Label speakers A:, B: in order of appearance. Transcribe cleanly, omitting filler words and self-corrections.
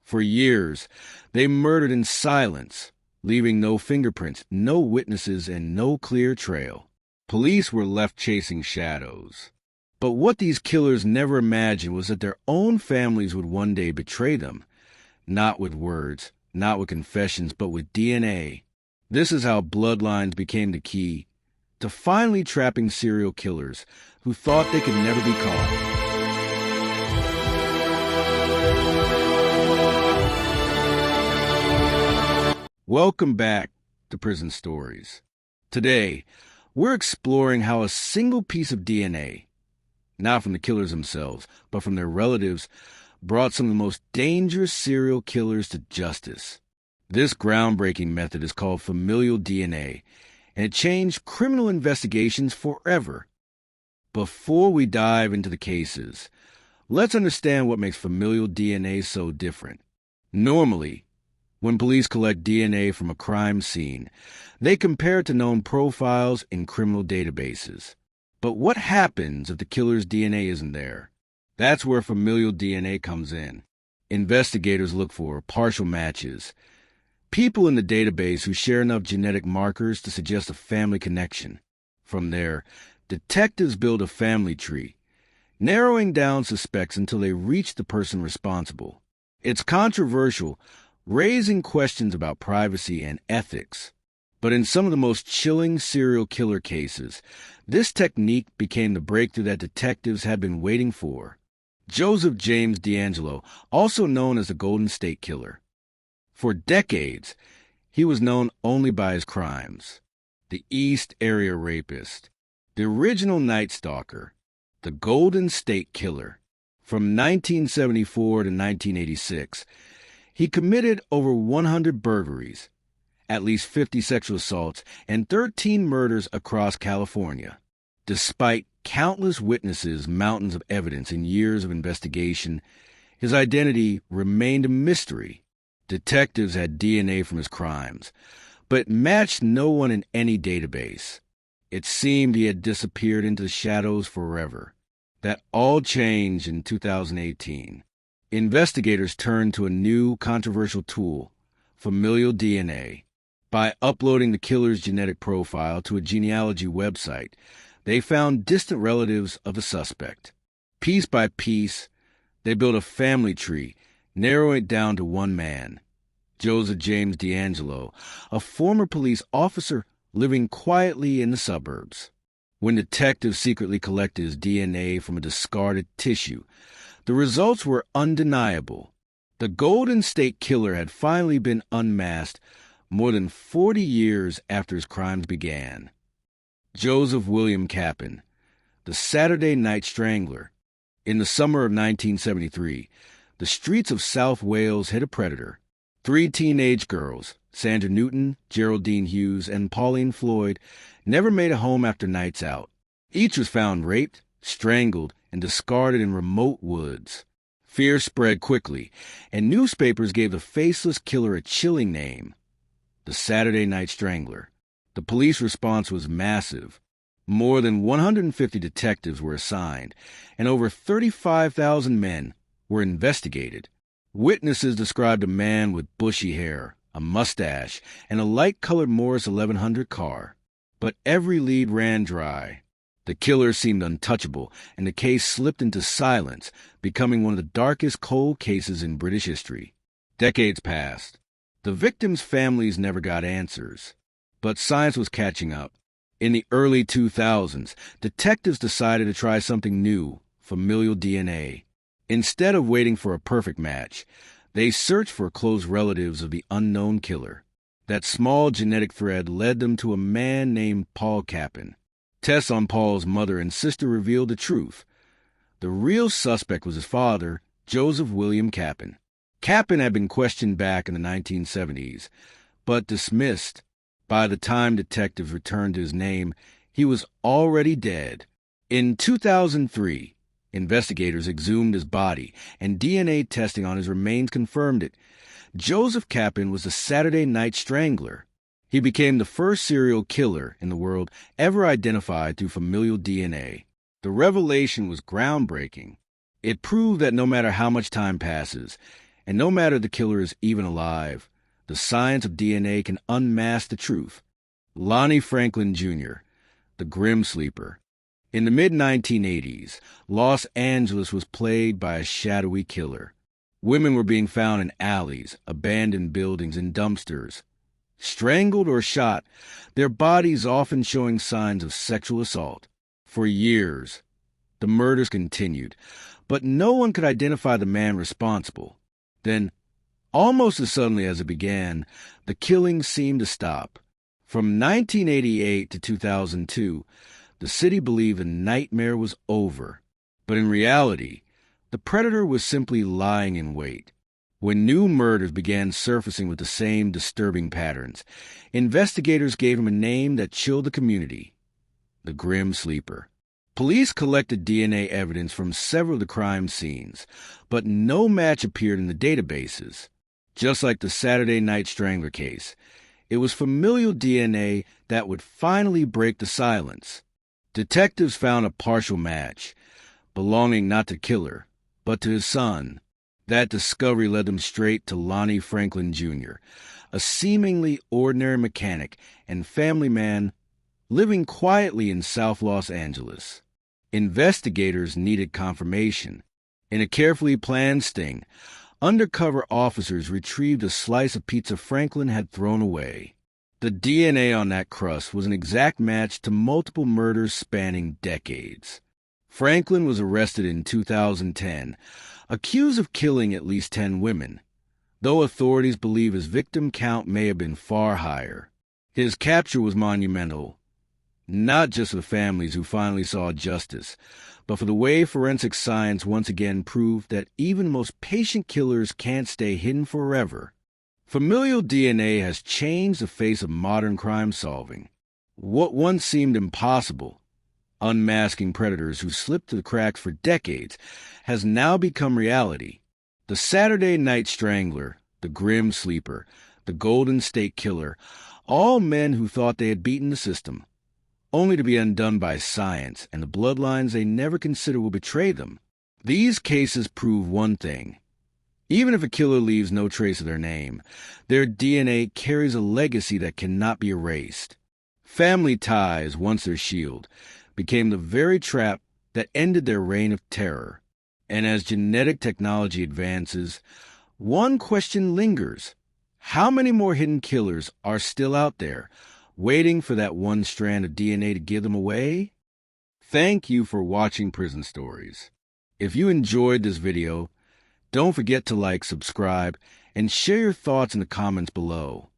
A: For years, they murdered in silence, leaving no fingerprints, no witnesses, and no clear trail. Police were left chasing shadows. But what these killers never imagined was that their own families would one day betray them, not with words, not with confessions, but with DNA. This is how bloodlines became the key to finally trapping serial killers who thought they could never be caught. Welcome back to Prison Stories. Today, we're exploring how a single piece of DNA, not from the killers themselves, but from their relatives, brought some of the most dangerous serial killers to justice. This groundbreaking method is called familial DNA, and it changed criminal investigations forever. Before we dive into the cases, let's understand what makes familial DNA so different. Normally, when police collect DNA from a crime scene, they compare it to known profiles in criminal databases. But what happens if the killer's DNA isn't there? That's where familial DNA comes in. Investigators look for partial matches, people in the database who share enough genetic markers to suggest a family connection. From there, detectives build a family tree, narrowing down suspects until they reach the person responsible. It's controversial, raising questions about privacy and ethics. But in some of the most chilling serial killer cases, this technique became the breakthrough that detectives had been waiting for. Joseph James DeAngelo, also known as the Golden State Killer. For decades, he was known only by his crimes. The East Area Rapist, the original Night Stalker, the Golden State Killer. From 1974 to 1986, he committed over 100 burglaries, at least 50 sexual assaults, and 13 murders across California. Despite countless witnesses, mountains of evidence, and years of investigation, his identity remained a mystery. Detectives had DNA from his crimes, but it matched no one in any database. It seemed he had disappeared into the shadows forever. That all changed in 2018. Investigators turned to a new controversial tool, familial DNA. By uploading the killer's genetic profile to a genealogy website, they found distant relatives of the suspect. Piece by piece, they built a family tree, narrowing it down to one man, Joseph James DeAngelo, a former police officer living quietly in the suburbs. When detectives secretly collected his DNA from a discarded tissue, the results were undeniable. The Golden State Killer had finally been unmasked more than 40 years after his crimes began. Joseph William Capin, the Saturday Night Strangler. In the summer of 1973, the streets of South Wales hit a predator. 3 teenage girls, Sandra Newton, Geraldine Hughes, and Pauline Floyd, never made a home after nights out. Each was found raped, strangled, and discarded in remote woods. Fear spread quickly, and newspapers gave the faceless killer a chilling name, the Saturday Night Strangler. The police response was massive. More than 150 detectives were assigned, and over 35,000 men were investigated. Witnesses described a man with bushy hair, a mustache, and a light-colored Morris 1100 car. But every lead ran dry. The killer seemed untouchable, and the case slipped into silence, becoming one of the darkest cold cases in British history. Decades passed. The victims' families never got answers. But science was catching up. In the early 2000s, detectives decided to try something new, familial DNA. Instead of waiting for a perfect match, they searched for close relatives of the unknown killer. That small genetic thread led them to a man named Paul Capin. Tests on Paul's mother and sister revealed the truth. The real suspect was his father, Joseph William Capin. Capin had been questioned back in the 1970s, but dismissed. By the time detectives returned to his name, he was already dead. In 2003, investigators exhumed his body, and DNA testing on his remains confirmed it. Joseph Capin was the Saturday Night Strangler. He became the first serial killer in the world ever identified through familial DNA. The revelation was groundbreaking. It proved that no matter how much time passes, And no matter the killer is even alive, the science of DNA can unmask the truth. Lonnie Franklin Jr., the Grim Sleeper. In the mid-1980s, Los Angeles was plagued by a shadowy killer. Women were being found in alleys, abandoned buildings, and dumpsters, strangled or shot, their bodies often showing signs of sexual assault. For years, the murders continued, but no one could identify the man responsible. Then, almost as suddenly as it began, the killings seemed to stop. From 1988 to 2002, the city believed the nightmare was over. But in reality, the predator was simply lying in wait. When new murders began surfacing with the same disturbing patterns, investigators gave him a name that chilled the community: the Grim Sleeper. Police collected DNA evidence from several of the crime scenes, but no match appeared in the databases. Just like the Saturday Night Strangler case, it was familial DNA that would finally break the silence. Detectives found a partial match, belonging not to the killer, but to his son. That discovery led them straight to Lonnie Franklin Jr., a seemingly ordinary mechanic and family man living quietly in South Los Angeles. Investigators needed confirmation. In a carefully planned sting, undercover officers retrieved a slice of pizza Franklin had thrown away. The DNA on that crust was an exact match to multiple murders spanning decades. Franklin was arrested in 2010, accused of killing at least 10 women, though authorities believe his victim count may have been far higher. His capture was monumental, not just for the families who finally saw justice, but for the way forensic science once again proved that even most patient killers can't stay hidden forever. Familial DNA has changed the face of modern crime solving. What once seemed impossible, unmasking predators who slipped through the cracks for decades, has now become reality. The Saturday Night Strangler, the Grim Sleeper, the Golden State Killer, all men who thought they had beaten the system, only to be undone by science and the bloodlines they never considered will betray them. These cases prove one thing: even if a killer leaves no trace of their name, their DNA carries a legacy that cannot be erased. Family ties, once their shield, became the very trap that ended their reign of terror. And as genetic technology advances, one question lingers: how many more hidden killers are still out there, waiting for that one strand of DNA to give them away? Thank you for watching Prison Stories. If you enjoyed this video, don't forget to like, subscribe, and share your thoughts in the comments below.